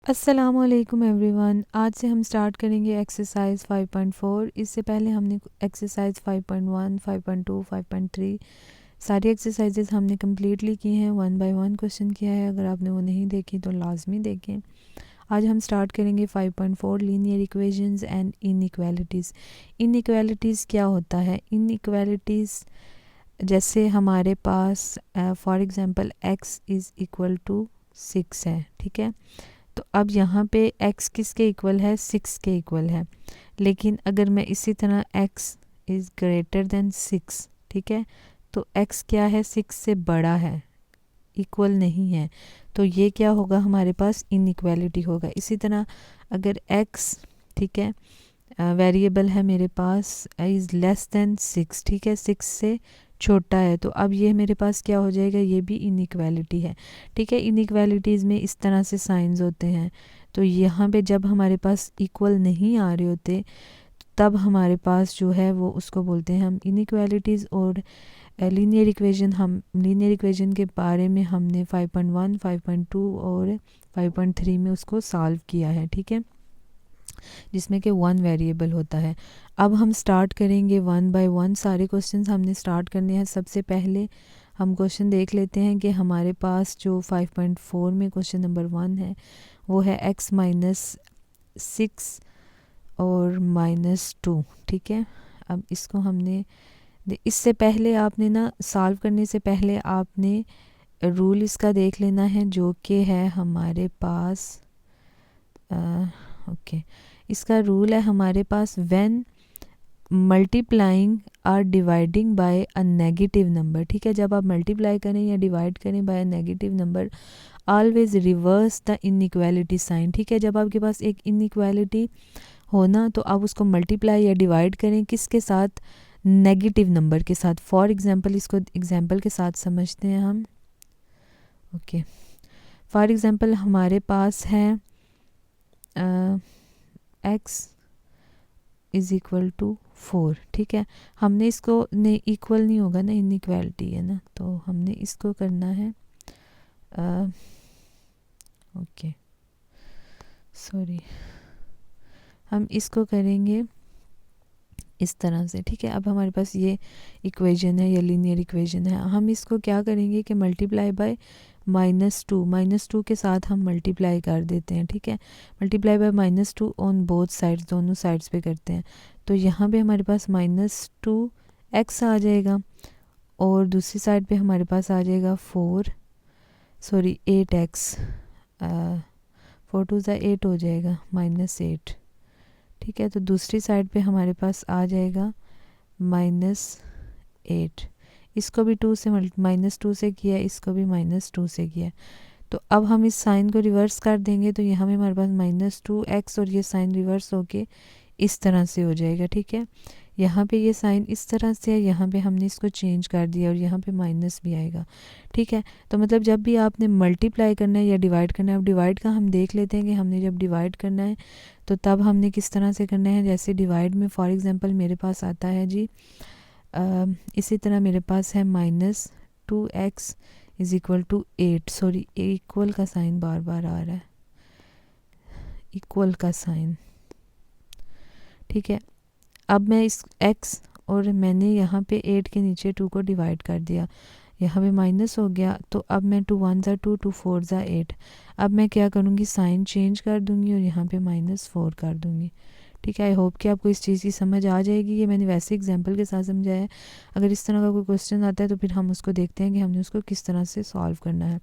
अस्सलामुअलैकुम एवरीवन। आज से हम स्टार्ट करेंगे एक्सरसाइज 5.4। इससे पहले हमने एक्सरसाइज 5.1, 5.2, 5.3 सारी एक्सरसाइजेज हमने कम्प्लीटली की हैं। 1 बाय 1 क्वेश्चन किया है। अगर आपने वो नहीं देखी तो लाजमी देखें। आज हम स्टार्ट करेंगे 5.4 linear equations and inequalities. Inequalities क्या होता है? इनइक्वालिटीज़ जैसे हमारे पास for example x is equal to 6 है, ठीक है। तो अब यहाँ पे x किसके इक्वल है? 6 के इक्वल है। लेकिन अगर मैं इसी तरह x इज़ ग्रेटर देन 6, ठीक है, तो x क्या है? 6 से बड़ा है, इक्वल नहीं है। तो ये क्या होगा? हमारे पास इनइक्वालिटी होगा। इसी तरह अगर x, ठीक है, वेरिएबल है मेरे पास इज़ लेस देन 6, ठीक है, 6 से छोटा है, तो अब ये मेरे पास क्या हो जाएगा? ये भी इनइक्वालिटी है, ठीक है। इनइक्वालिटीज़ में इस तरह से साइंस होते हैं। तो यहाँ पे जब हमारे पास इक्वल नहीं आ रहे होते तब हमारे पास जो है वो उसको बोलते हैं हम इनइक्वालिटीज़। और लीनियर इक्वेशन के बारे में हमने 5.1, 5.2 और 5.3 में उसको सॉल्व किया है, ठीक है, जिसमें कि 1 वेरिएबल होता है। अब हम स्टार्ट करेंगे 1 बाय 1 सारे क्वेश्चंस हमने स्टार्ट करने हैं। सबसे पहले हम क्वेश्चन देख लेते हैं कि हमारे पास जो 5.4 में क्वेश्चन नंबर 1 है वो है x माइनस 6 और -2, ठीक है। अब इसको हमने इससे पहले आपने ना सॉल्व करने से पहले आपने रूल इसका देख लेना है, जो कि है हमारे पास ओके इसका रूल है हमारे पास व्हेन मल्टीप्लाइंग और dividing by a negative number, ठीक है। जब आप मल्टीप्लाई करें या डिवाइड करें by a negative number, always reverse the inequality sign, ठीक है। जब आपके पास एक इनइक्वालिटी हो ना तो आप उसको मल्टीप्लाई या डिवाइड करें किसके साथ? नेगेटिव नंबर के साथ। फॉर एग्जांपल इसको एग्जांपल के साथ समझते हैं हम। ओके, फॉर एग्जांपल हमारे पास है x इज़ इक्वल टू 4, ठीक है। हमने इसको नहीं, इक्वल नहीं होगा ना, इनइक्वालिटी है ना, तो हमने इसको करना है ओके सॉरी, हम इसको करेंगे इस तरह से, ठीक है। अब हमारे पास ये इक्वेशन है, ये लीनियर इक्वेशन है। हम इसको क्या करेंगे कि मल्टीप्लाई बाय -2 के साथ हम मल्टीप्लाई कर देते हैं, ठीक है। Multiply by -2 on both sides, दोनों साइड्स पे करते हैं। तो यहाँ पे हमारे पास -2x आ जाएगा और दूसरी साइड पे हमारे पास आ जाएगा 8x। 4 2 8 हो जाएगा, -8, ठीक है। तो दूसरी साइड पे हमारे पास आ जाएगा -8। इसको भी -2 से किया, इसको भी -2 से किया। तो अब हम इस साइन को रिवर्स कर देंगे तो यहाँ पे हमारे पास -2x और ये साइन रिवर्स होके इस तरह से हो जाएगा, ठीक है। यहाँ पे ये साइन इस तरह से है, यहाँ पे हमने इसको चेंज कर दिया और यहाँ पे माइनस भी आएगा, ठीक है। तो मतलब जब भी आपने मल्टीप्लाई करना है या डिवाइड करना है, अब डिवाइड का हम देख लेते हैं कि हमने जब डिवाइड करना है तो तब हमने किस तरह से करना है। जैसे डिवाइड में फॉर एग्जांपल मेरे पास आता है जी इसी तरह मेरे पास है -2x is equal to 8, sorry equal का साइन बार बार आ रहा है, इक्वल का साइन, ठीक है। अब मैं इस x और मैंने यहाँ पे 8 के नीचे 2 को डिवाइड कर दिया, यहाँ पे माइनस हो गया। तो अब मैं 2 1 ज़ा 2, 2 4 ज़ा 8, अब मैं क्या करूँगी? साइन चेंज कर दूँगी और यहाँ पे -4 कर दूँगी, ठीक है। आई होप कि आपको इस चीज़ की समझ आ जाएगी। ये मैंने वैसे एग्जांपल के साथ समझाया है। अगर इस तरह का कोई क्वेश्चन आता है तो फिर हम उसको देखते हैं कि हमने उसको किस तरह से सॉल्व करना है।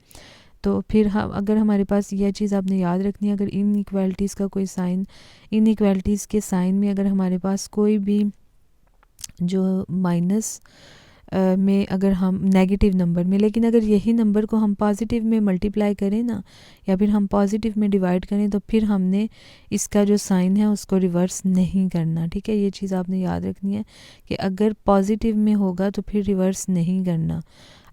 तो फिर हम अगर हमारे पास यह चीज़ आपने याद रखनी है, अगर इनइक्वालिटीज़ का कोई साइन, इनइक्वालिटीज़ के साइन में अगर हमारे पास कोई भी जो माइनस में अगर हम नेगेटिव नंबर में, लेकिन अगर यही नंबर को हम पॉजिटिव में मल्टीप्लाई करें ना या फिर हम पॉजिटिव में डिवाइड करें तो फिर हमने इसका जो साइन है उसको रिवर्स नहीं करना, ठीक है। ये चीज़ आपने याद रखनी है कि अगर पॉजिटिव में होगा तो फिर रिवर्स नहीं करना,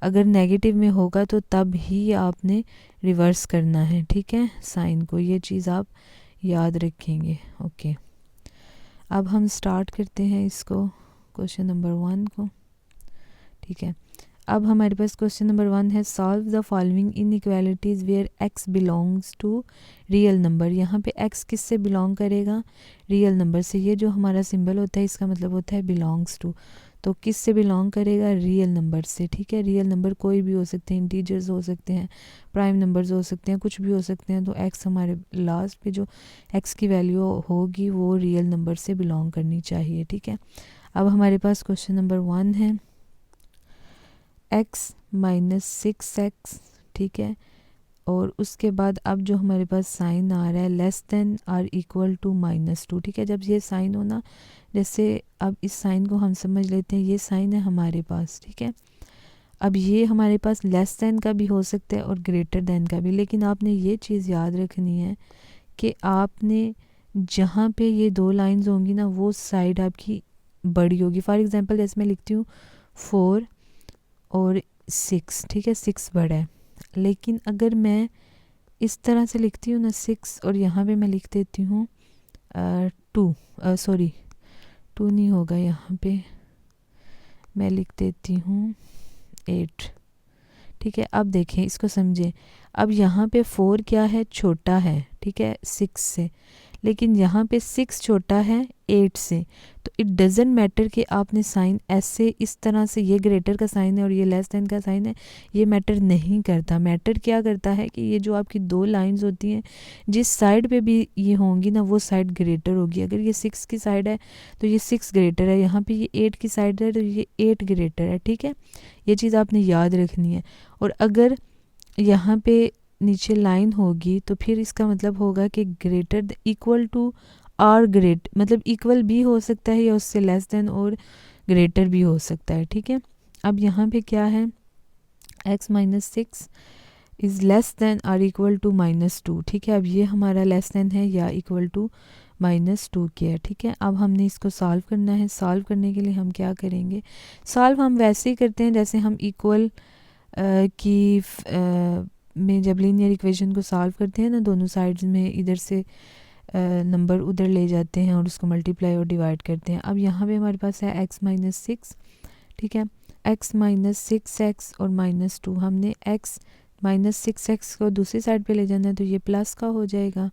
अगर नेगेटिव में होगा तो तब ही आपने रिवर्स करना है, ठीक है, साइन को। ये चीज़ आप याद रखेंगे। ओके, अब हम स्टार्ट करते हैं इसको क्वेश्चन नंबर 1 को, ठीक है। अब हमारे पास क्वेश्चन नंबर 1 है solve the following inequalities where x belongs to real number. यहाँ पे x किससे बिलोंग करेगा? रियल नंबर से। ये जो हमारा सिंबल होता है इसका मतलब होता है बिलोंग्स टू। तो किस से बिलोंग करेगा? रियल नंबर से। ठीक है, रियल नंबर कोई भी हो सकते हैं, इंटीजर्स हो सकते हैं, प्राइम नंबर्स हो सकते हैं, कुछ भी हो सकते हैं। तो x हमारे लास्ट पे जो x की वैल्यू होगी वो रियल नंबर से बिलोंग करनी चाहिए। ठीक है, अब हमारे पास क्वेश्चन नंबर 1 है x माइनस 6x। ठीक है, और उसके बाद अब जो हमारे पास साइन आ रहा है less than or equal to -2। ठीक है, जब ये साइन हो ना, जैसे अब इस साइन को हम समझ लेते हैं, ये साइन है हमारे पास। ठीक है, अब ये हमारे पास लेस देन का भी हो सकता है और ग्रेटर देन का भी, लेकिन आपने ये चीज़ याद रखनी है कि आपने जहाँ पे ये दो लाइंस होंगी ना वो साइड आपकी बड़ी होगी। फॉर एग्जांपल जैसे मैं लिखती हूँ 4 और 6। ठीक है, 6 बड़ा है, लेकिन अगर मैं इस तरह से लिखती हूँ ना 6 और यहाँ पे मैं लिख देती हूँ 2, सॉरी 2 नहीं होगा, यहाँ पे मैं लिख देती हूँ 8। ठीक है, अब देखें, इसको समझें। अब यहाँ पे 4 क्या है? छोटा है। ठीक है, 6 से, लेकिन यहाँ पे 6 छोटा है 8 से। तो इट डजेंट मैटर कि आपने साइन ऐसे इस तरह से, ये ग्रेटर का साइन है और ये लेस देन का साइन है, ये मैटर नहीं करता। मैटर क्या करता है कि ये जो आपकी दो लाइंस होती हैं, जिस साइड पे भी ये होंगी ना वो साइड ग्रेटर होगी। अगर ये 6 की साइड है तो ये 6 ग्रेटर है, यहाँ पे ये 8 की साइड है तो ये 8 ग्रेटर है। ठीक है, ये चीज़ आपने याद रखनी है। और अगर यहाँ पे नीचे लाइन होगी तो फिर इसका मतलब होगा कि greater equal to or great, मतलब इक्वल भी हो सकता है या उससे लेस देन और ग्रेटर भी हो सकता है। ठीक है, अब यहाँ पे क्या है? x minus 6 is less than or equal to -2। ठीक है, अब ये हमारा लेस देन है या इक्वल टू -2 के है। ठीक है, अब हमने इसको सॉल्व करना है। सॉल्व करने के लिए हम क्या करेंगे? सॉल्व हम वैसे ही करते हैं जैसे हम इक्वल में जब लीनियर इक्वेशन को सॉल्व करते हैं ना, दोनों साइड्स में इधर से नंबर उधर ले जाते हैं और उसको मल्टीप्लाई और डिवाइड करते हैं। अब यहाँ पे हमारे पास है x माइनस 6। ठीक है, x माइनस 6x और -2। हमने x माइनस 6x को दूसरी साइड पे ले जाना है तो ये प्लस का हो जाएगा।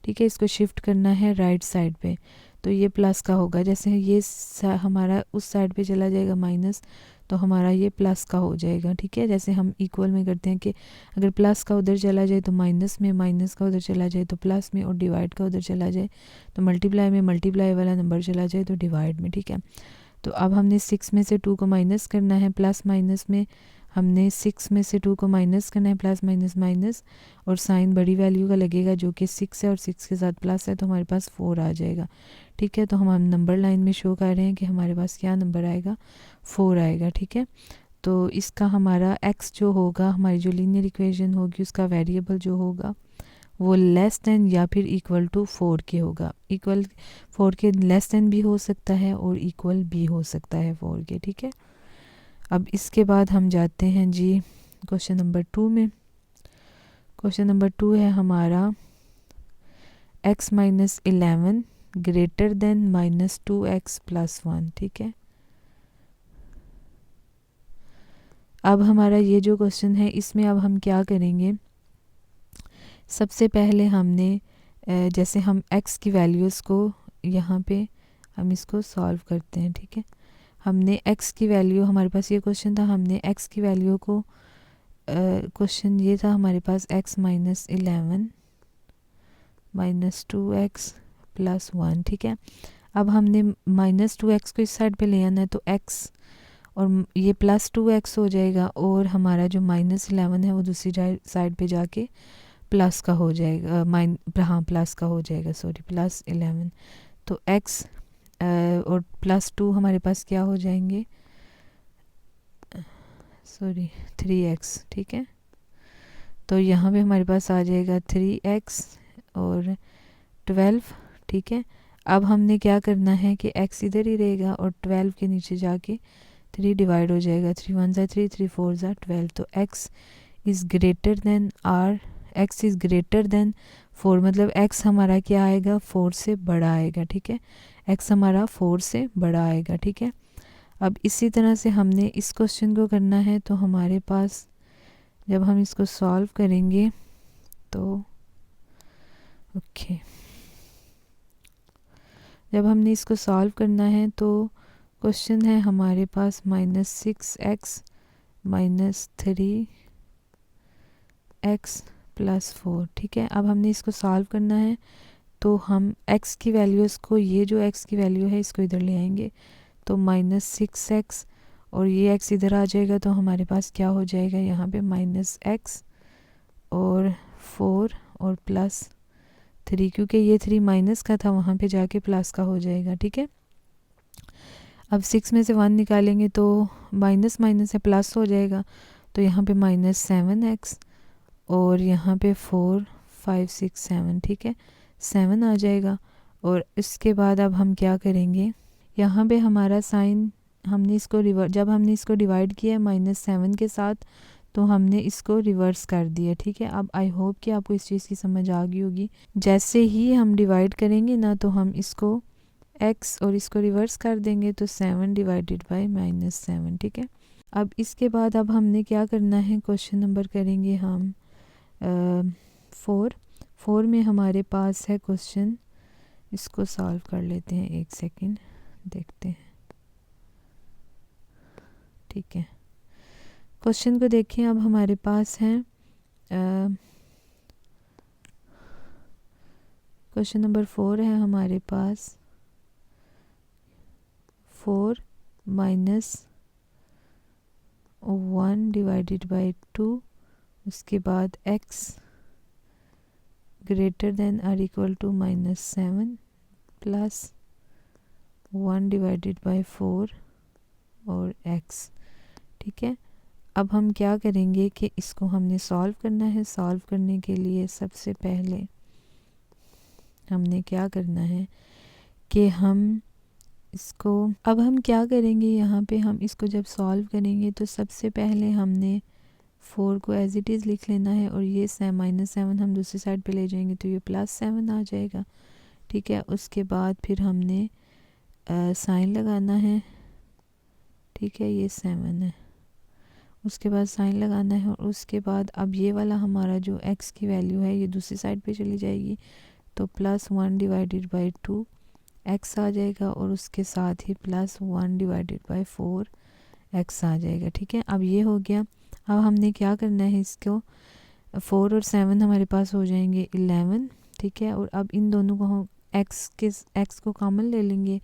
ठीक है, इसको शिफ्ट करना है राइट साइड पे तो ये प्लस का होगा। जैसे ये हमारा उस साइड पे चला जाएगा माइनस, तो हमारा ये प्लस का हो जाएगा। ठीक है, जैसे हम इक्वल में करते हैं कि अगर प्लस का उधर चला जाए तो माइनस में, माइनस का उधर चला जाए तो प्लस में, और डिवाइड का उधर चला जाए तो मल्टीप्लाई में, मल्टीप्लाई वाला नंबर चला जाए तो डिवाइड में। ठीक है, तो अब हमने 6 में से 2 को माइनस करना है, प्लस माइनस में हमने 6 में से 2 को माइनस करना है, प्लस माइनस माइनस, और साइन बड़ी वैल्यू का लगेगा जो कि 6 है और 6 के साथ प्लस है तो हमारे पास 4 आ जाएगा। ठीक है, तो हम नंबर लाइन में शो कर रहे हैं कि हमारे पास क्या नंबर आएगा? 4 आएगा। ठीक है, तो इसका हमारा x जो होगा, हमारी जो लीनियर इक्वेशन होगी उसका वेरिएबल जो होगा वो लेस देन या फिर इक्वल टू 4 के होगा। इक्वल 4 के लेस देन भी हो सकता है और इक्वल भी हो सकता है 4 के। ठीक है, अब इसके बाद हम जाते हैं जी क्वेश्चन नंबर 2 में। क्वेश्चन नंबर 2 है हमारा x minus 11 greater than -2x plus 1। ठीक है, अब हमारा ये जो क्वेश्चन है इसमें अब हम क्या करेंगे? सबसे पहले हमने जैसे हम x की वैल्यूज़ को यहाँ पे हम इसको सॉल्व करते हैं। ठीक है, हमने x की वैल्यू, हमारे पास ये क्वेश्चन था, हमने x की वैल्यू को क्वेश्चन ये था हमारे पास x माइनस 11 -2x प्लस 1। ठीक है, अब हमने -2x को इस साइड पे ले आना है तो x और ये +2x हो जाएगा और हमारा जो -11 है वो दूसरी साइड पे जाके प्लस का हो जाएगा, हाँ प्लस का हो जाएगा, सॉरी +11। तो x और +2 हमारे पास क्या हो जाएंगे? Sorry 3x। ठीक है, तो यहाँ पे हमारे पास आ जाएगा 3x और 12। ठीक है, अब हमने क्या करना है कि x इधर ही रहेगा और 12 के नीचे जाके 3 डिवाइड हो जाएगा। 3 1 ज़ा 3, 3 4 ज़ा 12। तो x is greater than or, x is greater than 4, मतलब x हमारा क्या आएगा? 4 से बड़ा आएगा। ठीक है, x हमारा 4 से बड़ा आएगा। ठीक है, अब इसी तरह से हमने इस क्वेश्चन को करना है। तो हमारे पास जब हम इसको सॉल्व करेंगे तो ओके, जब हमने इसको सॉल्व करना है तो क्वेश्चन है हमारे पास -6x - 3x + 4। ठीक है, अब हमने इसको सॉल्व करना है तो हम x की वैल्यूज़ को, ये जो x की वैल्यू है इसको इधर ले आएंगे तो -6x और ये x इधर आ जाएगा तो हमारे पास क्या हो जाएगा यहाँ पे -x और 4 और +3, क्योंकि ये 3 माइनस का था वहाँ पे जाके प्लस का हो जाएगा। ठीक है, अब 6 में से 1 निकालेंगे तो माइनस माइनस है प्लस हो जाएगा, तो यहाँ पे -7x और यहाँ पे 4 5 6 7, ठीक है 7 आ जाएगा। और इसके बाद अब हम क्या करेंगे, यहाँ पे हमारा साइन हमने इसको जब हमने इसको डिवाइड किया -7 के साथ तो हमने इसको रिवर्स कर दिया। ठीक है, अब आई होप कि आपको इस चीज़ की समझ आ गई होगी। जैसे ही हम डिवाइड करेंगे ना तो हम इसको x और इसको रिवर्स कर देंगे तो 7 डिवाइडेड बाय -7। ठीक है, अब इसके बाद अब हमने क्या करना है, क्वेश्चन नंबर करेंगे हम 4 में हमारे पास है क्वेश्चन, इसको सॉल्व कर लेते हैं, एक सेकंड देखते हैं। ठीक है, क्वेश्चन को देखें, अब हमारे पास है क्वेश्चन नंबर 4 है हमारे पास 4 - 1 डिवाइडेड बाय 2, उसके बाद x ग्रेटर देन और equal to -7 plus 1 divided by 4 और x। ठीक है, अब हम क्या करेंगे कि इसको हमने सॉल्व करना है। सॉल्व करने के लिए सबसे पहले हमने क्या करना है कि हम इसको, अब हम क्या करेंगे यहाँ पे, हम इसको जब सॉल्व करेंगे तो सबसे पहले हमने 4 को एज इट इज़ लिख लेना है और ये -7 हम दूसरी साइड पे ले जाएंगे तो ये +7 आ जाएगा। ठीक है, उसके बाद फिर हमने साइन लगाना है। ठीक है, ये 7 है, उसके बाद साइन लगाना है और उसके बाद अब ये वाला हमारा जो x की वैल्यू है ये दूसरी साइड पे चली जाएगी तो +1 डिवाइडेड बाय 2 x आ जाएगा और उसके साथ ही +1 डिवाइडेड बाय 4 x आ जाएगा। ठीक है, अब ये हो गया। अब हमने क्या करना है, इसको 4 और 7 हमारे पास हो जाएंगे 11। ठीक है, और अब इन दोनों को हम x को कॉमन ले लेंगे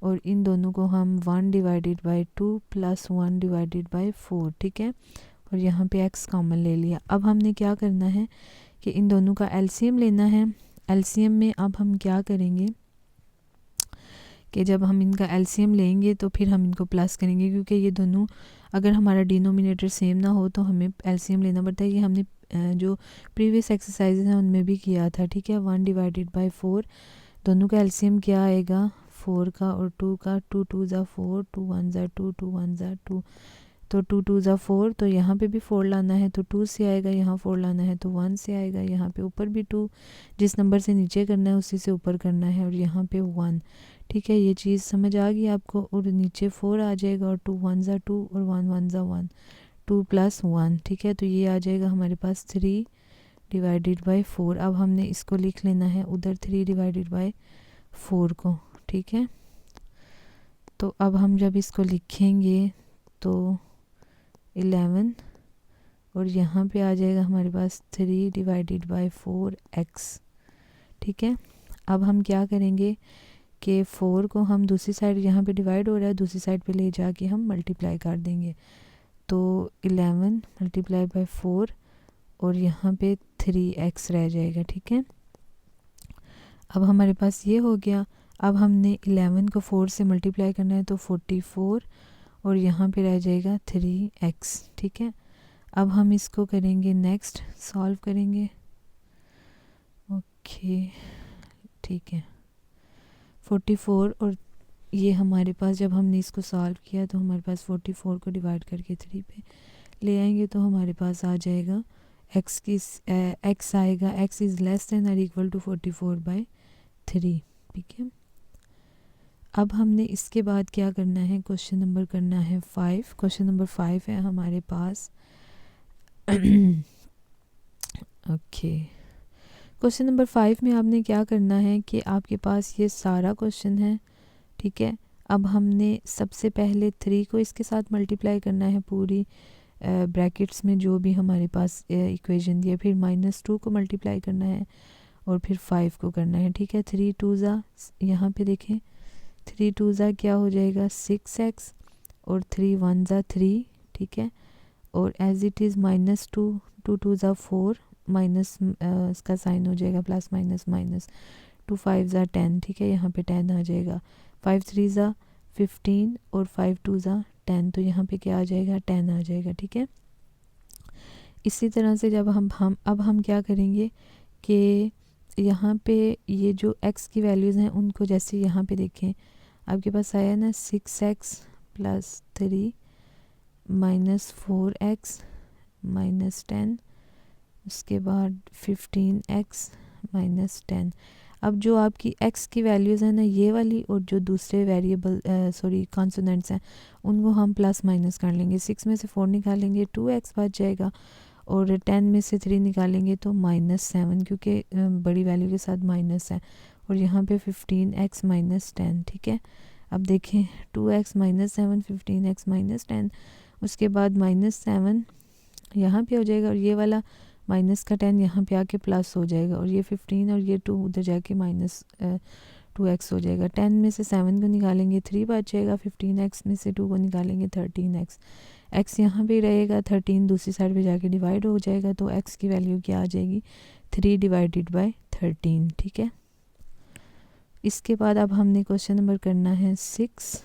और इन दोनों को हम 1 डिवाइडेड बाय 2 + 1 डिवाइडेड बाय 4। ठीक है, और यहाँ पे x कॉमन ले लिया। अब हमने क्या करना है कि इन दोनों का एलसीएम लेना है। एलसीएम में अब हम क्या करेंगे कि जब हम इनका एलसीएम लेंगे तो फिर हम इनको प्लस करेंगे, क्योंकि ये दोनों अगर हमारा डिनोमिनेटर सेम ना हो तो हमें एलसीएम लेना पड़ता है। ये हमने जो प्रीवियस एक्सरसाइजेज हैं उनमें भी किया था। ठीक है, 1 डिवाइडेड बाय 4, दोनों का एलसीएम क्या आएगा 4 का और 2 का, 2 2 ज़ा 4, 2 1 ज़ा 2, 2 1 ज़ा 2, तो 2 2 ज़ा 4, तो यहाँ पे भी 4 लाना है तो 2 से आएगा, यहाँ 4 लाना है तो 1 से आएगा, यहाँ पे ऊपर भी 2, जिस नंबर से नीचे करना है उसी से ऊपर करना है, और यहाँ पे 1। ठीक है, ये चीज़ समझ आ गई आपको, और नीचे 4 आ जाएगा और 2 1 ज़ा 2 और 1 1 ज़ा 1, 2 + 1। ठीक है, तो ये आ जाएगा हमारे पास 3 डिवाइडेड बाय 4। अब हमने इसको लिख लेना है उधर 3 डिवाइडेड बाय 4 को। ठीक है, तो अब हम जब इसको लिखेंगे तो 11 और यहाँ पे आ जाएगा हमारे पास 3 डिवाइडेड बाय 4x। ठीक है, अब हम क्या करेंगे कि 4 को हम दूसरी साइड, यहाँ पे डिवाइड हो रहा है, दूसरी साइड पे ले जाके हम मल्टीप्लाई कर देंगे तो 11 मल्टीप्लाई बाय 4 और यहाँ पे 3x रह जाएगा। ठीक है, अब हमारे पास ये हो गया। अब हमने 11 को 4 से मल्टीप्लाई करना है तो 44 और यहाँ पे रह जाएगा 3x। ठीक है, अब हम इसको करेंगे नेक्स्ट, सॉल्व करेंगे। ओके, ठीक है, 44 और ये हमारे पास जब हमने इसको सॉल्व किया तो हमारे पास 44 को डिवाइड करके 3 पे ले आएंगे तो हमारे पास आ जाएगा x आएगा, x इज़ लेस देन और इक्वल टू 44/3। ठीक है, अब हमने इसके बाद क्या करना है, क्वेश्चन नंबर करना है 5। क्वेश्चन नंबर 5 है हमारे पास। ओके, क्वेश्चन नंबर 5 में आपने क्या करना है कि आपके पास ये सारा क्वेश्चन है, ठीक है। अब हमने सबसे पहले 3 को इसके साथ मल्टीप्लाई करना है पूरी ब्रैकेट्स में जो भी हमारे पास इक्वेशन दी है, फिर -2 को मल्टीप्लाई करना है और फिर 5 को करना है, ठीक है। 3 2 ज़ा, यहाँ पे देखें 3 2 ज़ा क्या हो जाएगा 6x और 3 1 ज़ा 3, ठीक है। और एज इट इज़ -2, 2 2 ज़ा 4, माइनस इसका साइन हो जाएगा प्लस माइनस माइनस, 2 5 ज़ा 10, ठीक है। यहाँ पे 10 आ जाएगा, 5 3 ज़ा 15 और 5 2 ज़ा 10, तो यहाँ पे क्या आ जाएगा 10 आ जाएगा, ठीक है। इसी तरह से जब अब हम क्या करेंगे कि यहाँ पे ये जो x की वैल्यूज़ हैं उनको जैसे यहाँ पे देखें, आपके पास आया ना 6x + 3 -4x -10, उसके बाद 15x -10। अब जो आपकी x की वैल्यूज़ हैं ना ये वाली, और जो दूसरे वेरिएबल कॉन्सोनेंट्स हैं उनको हम प्लस माइनस कर लेंगे। 6 में से 4 निकालेंगे 2x बच जाएगा, और 10 में से 3 निकालेंगे तो -7, क्योंकि बड़ी वैल्यू के साथ माइनस है, और यहाँ पे 15x -10, ठीक है। अब देखें 2x -7, 15x -10, उसके बाद -7 यहाँ पे हो जाएगा, और ये वाला माइनस का 10 यहाँ पे आके प्लस हो जाएगा, और ये 15 और ये 2 उधर जाके -2x हो जाएगा। 10 में से 7 को निकालेंगे 3 बच जाएगा, 15x में से 2 को निकालेंगे 13x, x यहाँ पे रहेगा, 13 दूसरी साइड पे जाके डिवाइड हो जाएगा, तो x की वैल्यू क्या आ जाएगी 3 / 13, ठीक है। इसके बाद अब हमने क्वेश्चन नंबर करना है 6।